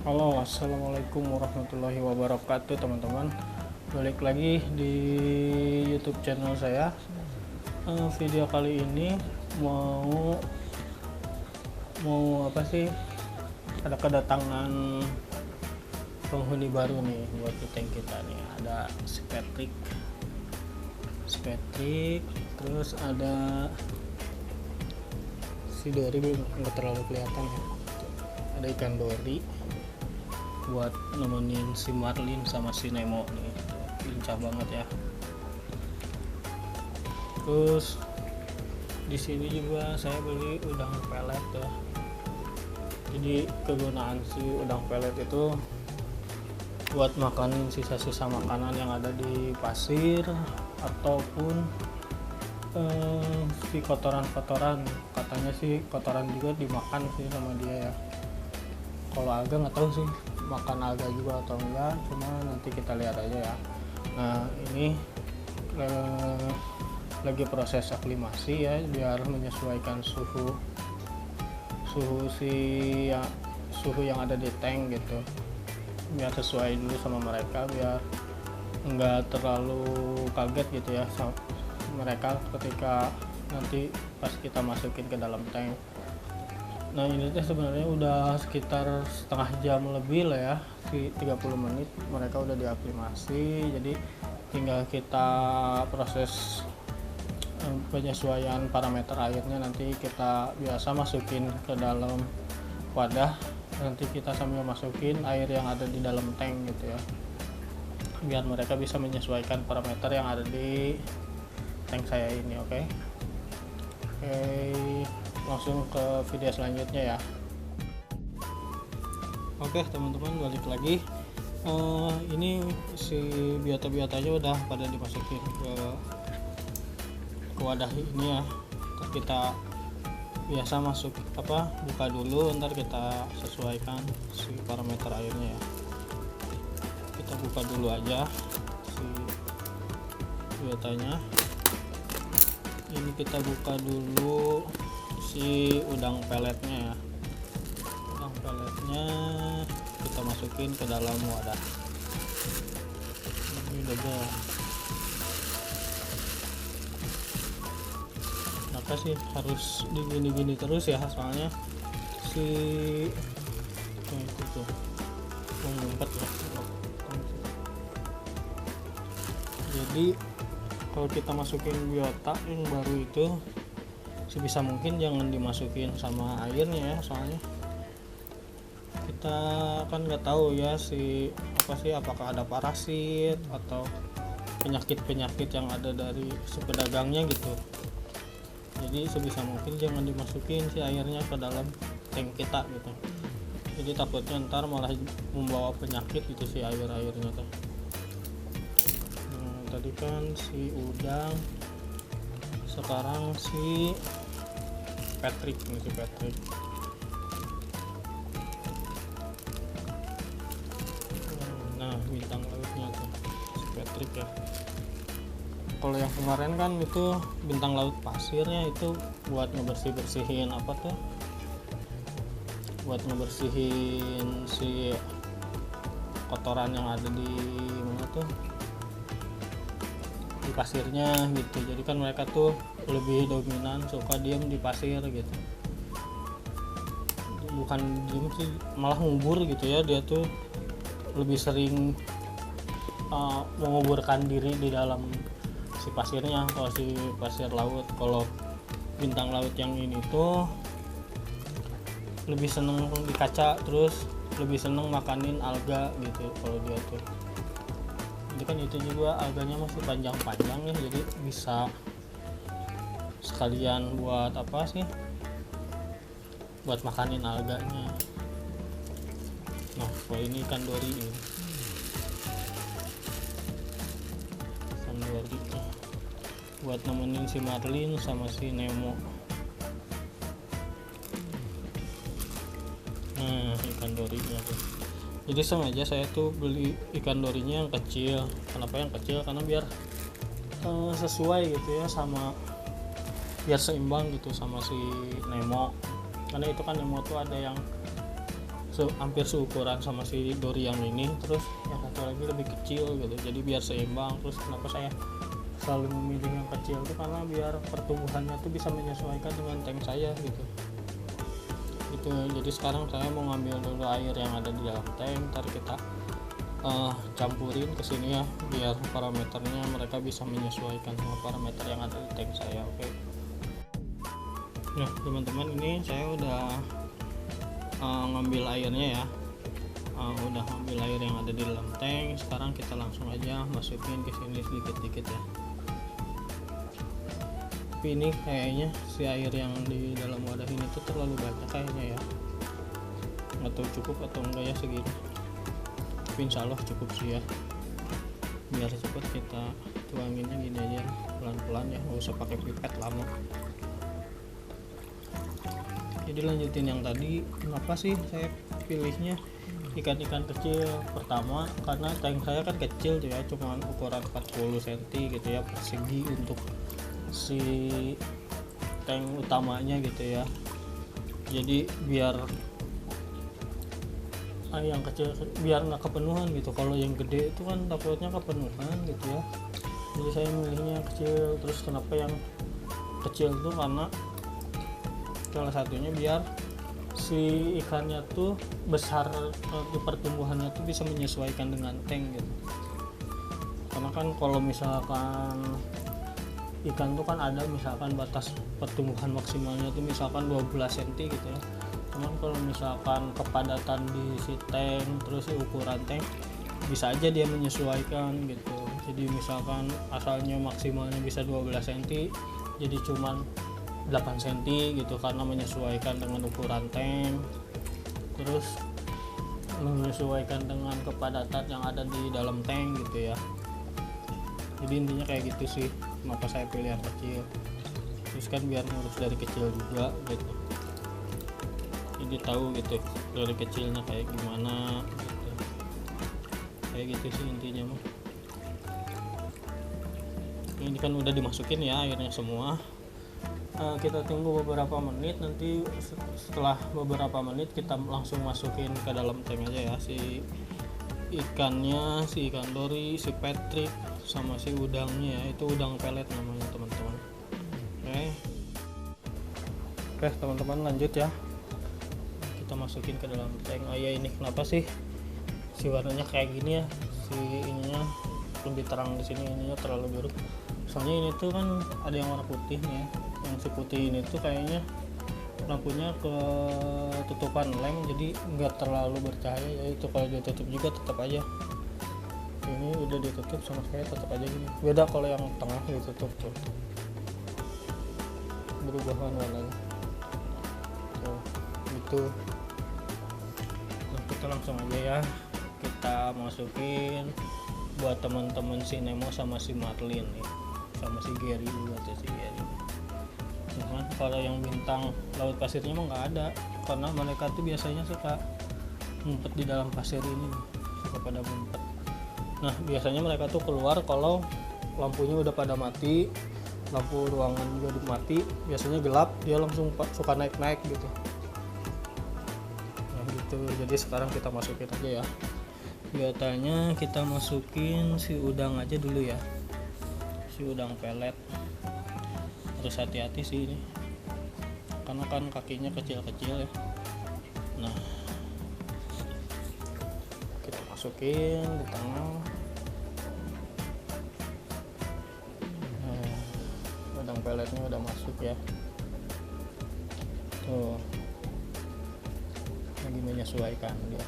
Halo, assalamualaikum warahmatullahi wabarakatuh teman-teman. Balik lagi di YouTube channel saya. Video kali ini mau apa sih? Ada kedatangan penghuni baru nih buat di tank kita nih. Ada si Patrick, terus ada si Dori, belum nggak terlalu kelihatan ya. Ada ikan Dori buat nemenin si Marlin sama si Nemo nih, lincah banget ya. Terus di sini juga saya beli udang pelet ya. Jadi kegunaan si udang pelet itu buat makanin sisa-sisa makanan yang ada di pasir ataupun si kotoran-kotoran. Katanya sih kotoran juga dimakan sih sama dia ya. Kalau alga nggak tahu sih makan alga juga atau enggak, cuma nanti kita lihat aja ya. Nah ini lagi proses aklimasi ya, biar menyesuaikan suhu yang ada di tank gitu, biar sesuai dulu sama mereka, biar enggak terlalu kaget gitu ya mereka ketika nanti pas kita masukin ke dalam tank. Nah ini teh sebenarnya udah sekitar setengah jam lebih lah ya, 30 menit mereka udah diaklimasi. Jadi tinggal kita proses penyesuaian parameter airnya, nanti kita biasa masukin ke dalam wadah, nanti kita sambil masukin air yang ada di dalam tank gitu ya, biar mereka bisa menyesuaikan parameter yang ada di tank saya ini. Oke, langsung ke video selanjutnya ya. Oke teman-teman, balik lagi. Ini si biota-biotanya udah pada dimasukin ke wadah ini ya. Ntar kita biasa buka dulu, ntar kita sesuaikan si parameter airnya ya. Kita buka dulu aja si biotanya. Ini kita buka dulu si udang peletnya ya. Udang peletnya kita masukin ke dalam wadah. Ini udah kenapa sih harus digini-gini terus ya, soalnya si itu tuh ngumpet ya. Jadi kalau kita masukin biota yang baru itu sebisa mungkin jangan dimasukin sama airnya ya, soalnya kita kan nggak tahu ya apakah ada parasit atau penyakit yang ada dari si pedagangnya gitu. Jadi sebisa mungkin jangan dimasukin si airnya ke dalam tank kita gitu, jadi takutnya ntar malah membawa penyakit gitu si airnya tuh. Tadi kan si udang, sekarang si Patrick. Nah bintang lautnya tuh si Patrick ya. Kalau yang kemarin kan itu bintang laut pasirnya, itu buat ngebersihin buat ngebersihin si kotoran yang ada di mana tuh, di pasirnya gitu. Jadi kan mereka tuh lebih dominan suka diem di pasir gitu, bukan diem sih, malah ngubur gitu ya. Dia tuh lebih sering menguburkan diri di dalam si pasirnya kalau si pasir laut. Kalau bintang laut yang ini tuh lebih seneng di kaca, terus lebih seneng makanin alga gitu kalau dia tuh. Jadi kan itu juga alganya masih panjang-panjang ya, jadi bisa sekalian buat buat makanin alganya. Nah kalau ini ikan dori ini, ikan dori buat nemenin si Marlin sama si Nemo. Nah ikan dorinya tuh, jadi sengaja saya tuh beli ikan dorinya yang kecil. Kenapa yang kecil? Karena biar sesuai gitu ya, biar seimbang gitu sama si Nemo. Karena itu kan Nemo tuh ada yang hampir seukuran sama si dori yang ini, terus yang satu lagi lebih kecil gitu, jadi biar seimbang. Terus kenapa saya selalu memilih yang kecil itu karena biar pertumbuhannya tuh bisa menyesuaikan dengan tank saya gitu. Jadi sekarang saya mau ngambil dulu air yang ada di dalam tank, ntar kita campurin ke sini ya, biar parameternya mereka bisa menyesuaikan sama parameter yang ada di tank saya. Oke. Nah teman-teman, ini saya udah ngambil airnya ya, udah ngambil air yang ada di dalam tank. Sekarang kita langsung aja masukin ke sini sedikit-sedikit ya. Tapi ini kayaknya si air yang di dalam wadah ini tuh terlalu banyak kayaknya ya, nggak tahu cukup atau enggak ya segini. Tapi insya Allah cukup sih ya, biar cepet kita tuanginnya gini aja pelan-pelan ya, nggak usah pakai pipet lama. Jadi lanjutin yang tadi, kenapa sih saya pilihnya ikan-ikan kecil? Pertama karena tank saya kan kecil tuh ya, cuma ukuran 40 cm gitu ya persegi untuk si tank utamanya gitu ya. Jadi biar yang kecil biar nggak kepenuhan gitu. Kalau yang gede itu kan takutnya kepenuhan gitu ya, jadi saya milihnya yang kecil. Terus kenapa yang kecil tuh karena salah satunya biar si ikannya tuh besar, di pertumbuhannya tuh bisa menyesuaikan dengan tank gitu. Karena kan kalau misalkan ikan tuh kan ada misalkan batas pertumbuhan maksimalnya tuh misalkan 12 cm gitu ya. Cuman kalau misalkan kepadatan di si tank, terus si ukuran tank, bisa aja dia menyesuaikan gitu. Jadi misalkan asalnya maksimalnya bisa 12 cm, jadi cuman 8 cm gitu, karena menyesuaikan dengan ukuran tank, terus menyesuaikan dengan kepadatan yang ada di dalam tank gitu ya. Jadi intinya kayak gitu sih, kenapa saya pilih yang kecil. Terus kan biar ngurus dari kecil juga gitu, jadi tahu gitu dari kecilnya kayak gimana gitu. Kayak gitu sih intinya mah. Ini kan udah dimasukin ya airnya semua. Kita tunggu beberapa menit, nanti setelah beberapa menit kita langsung masukin ke dalam tank aja ya, si ikannya, si ikan dori, si Patrick, sama si udangnya ya. Itu udang pelet namanya teman-teman. Oke teman-teman, lanjut ya, kita masukin ke dalam tank. Oh ya, ini kenapa sih si warnanya kayak gini ya, si ininya lebih terang di sini, ininya terlalu biru. Soalnya ini tuh kan ada yang warna putih nih ya, yang si putih ini tuh kayaknya lampunya ketutupan lem, jadi nggak terlalu bercahaya ya. Itu kalau ditutup juga tetap aja, ini udah ditutup sama saya tetap aja gini. Beda kalau yang tengah ditutup tuh berubahan warnanya tuh gitu. Nah, kita langsung aja ya, kita masukin buat teman-teman si Nemo sama si Marlin nih, sama si Gary juga tuh, si Gary. Cuman kalau yang bintang laut pasirnya mah nggak ada, karena mereka tuh biasanya suka ngumpet di dalam pasir ini, suka pada ngumpet. Nah biasanya mereka tuh keluar kalau lampunya udah pada mati, lampu ruangan juga udah mati, biasanya gelap, dia langsung suka naik-naik gitu. Nah gitu, jadi sekarang kita masukin aja ya. Biasanya kita masukin si udang aja dulu ya, si udang pelet. Harus hati-hati sih ini, karena kan kakinya kecil-kecil ya. Nah kita masukin di tengah. Udang peletnya udah masuk ya, tuh lagi menyesuaikan dia,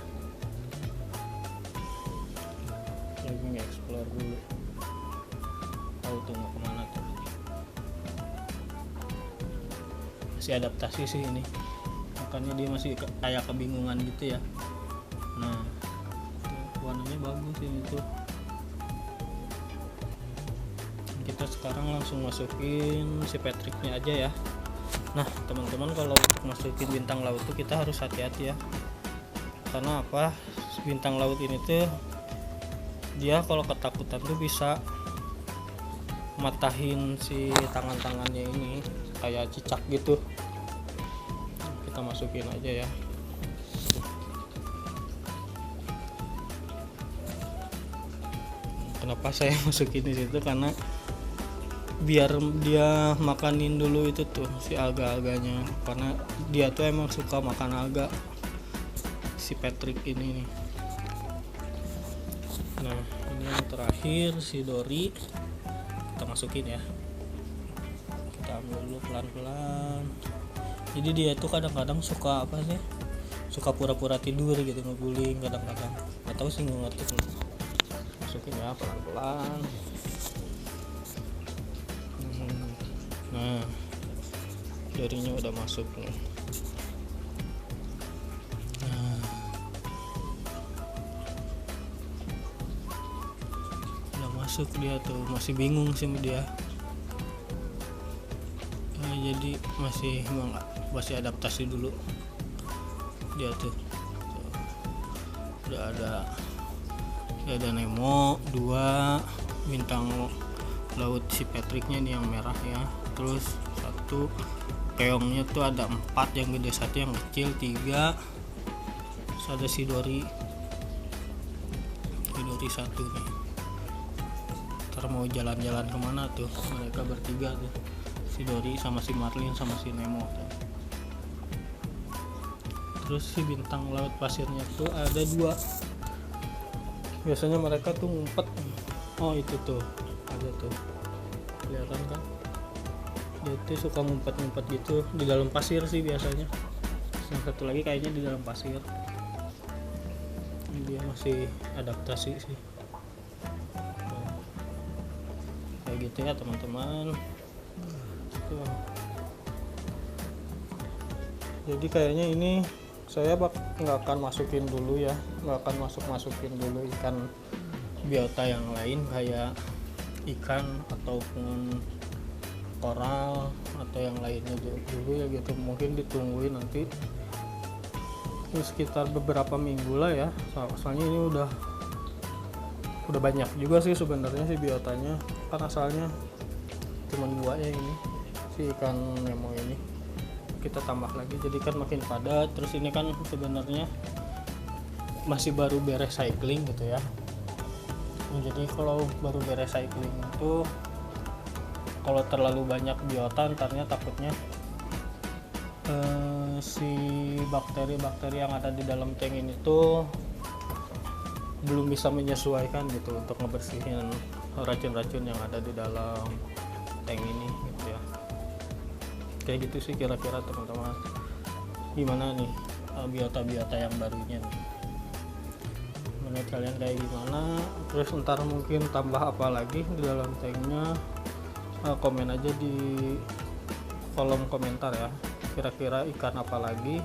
lagi nge-explore dulu, tahu tuh mau kemana tuh, masih adaptasi sih ini, makanya dia masih kayak kebingungan gitu ya. Nah tuh, warnanya bagus ini tuh. Kita sekarang langsung masukin si Patricknya aja ya. Nah teman-teman, kalau untuk masukin bintang laut tuh kita harus hati-hati ya. Karena apa, bintang laut ini tuh dia kalau ketakutan tuh bisa matahin si tangan-tangannya ini kayak cicak gitu. Kita masukin aja ya. Kenapa saya masukin di situ, karena biar dia makanin dulu itu tuh si alga-alganya, karena dia tuh emang suka makan alga si Patrick ini nih. Nah ini yang terakhir si Dory, kita masukin ya, kita ambil dulu pelan-pelan. Jadi dia tuh kadang-kadang suka apa sih, suka pura-pura tidur gitu, ngeguling kadang-kadang, nggak tahu sih, nggak ngerti. Masukin ya pelan-pelan. Nah Dorynya udah masuk nih. Nah udah masuk dia tuh, masih bingung sih dia. Nah, jadi masih adaptasi dulu dia tuh. Udah ada Nemo 2, bintang laut si Patricknya nih yang merah ya, terus 1 keongnya tuh ada 4, yang gede 1, yang kecil 3, terus ada si Dory 1 nih. Ntar mau jalan-jalan kemana tuh mereka bertiga tuh, si Dory sama si Marlin sama si Nemo tuh. Terus si bintang laut pasirnya tuh ada 2, biasanya mereka tuh ngumpet. Oh itu tuh ada tuh, kelihatan kan, dia tuh suka ngumpet-ngumpet gitu di dalam pasir sih biasanya. Yang satu lagi kayaknya di dalam pasir. Ini dia masih adaptasi sih. Nah, kayak gitu ya teman-teman. Jadi kayaknya ini saya nggak akan masukin dulu ya, nggak akan masukin dulu ikan biota yang lain kayak ikan ataupun koral atau yang lainnya dulu ya gitu. Mungkin ditungguin nanti sekitar beberapa minggu lah ya, soalnya ini udah banyak juga sih sebenarnya si biotanya, kan asalnya cuma 2 ya ini si ikan Nemo ini. Kita tambah lagi jadi kan makin padat. Terus ini kan sebenarnya masih baru beres cycling gitu ya. Jadi kalau baru beres cycling itu kalau terlalu banyak biota ntarnya takutnya si bakteri-bakteri yang ada di dalam tank ini tuh belum bisa menyesuaikan gitu untuk ngebersihin racun-racun yang ada di dalam tank ini gitu ya. Kayak gitu sih kira-kira teman-teman. Gimana nih biota-biota yang barunya nih, menurut kalian kayak gimana? Terus ntar mungkin tambah apa lagi di dalam tanknya, komen aja di kolom komentar ya, kira-kira ikan apa lagi,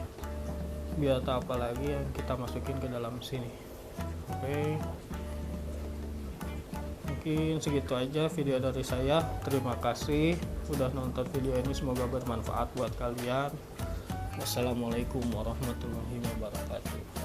biota apa lagi yang kita masukin ke dalam sini. Oke, mungkin segitu aja video dari saya. Terima kasih udah nonton video ini, semoga bermanfaat buat kalian. Wassalamualaikum warahmatullahi wabarakatuh.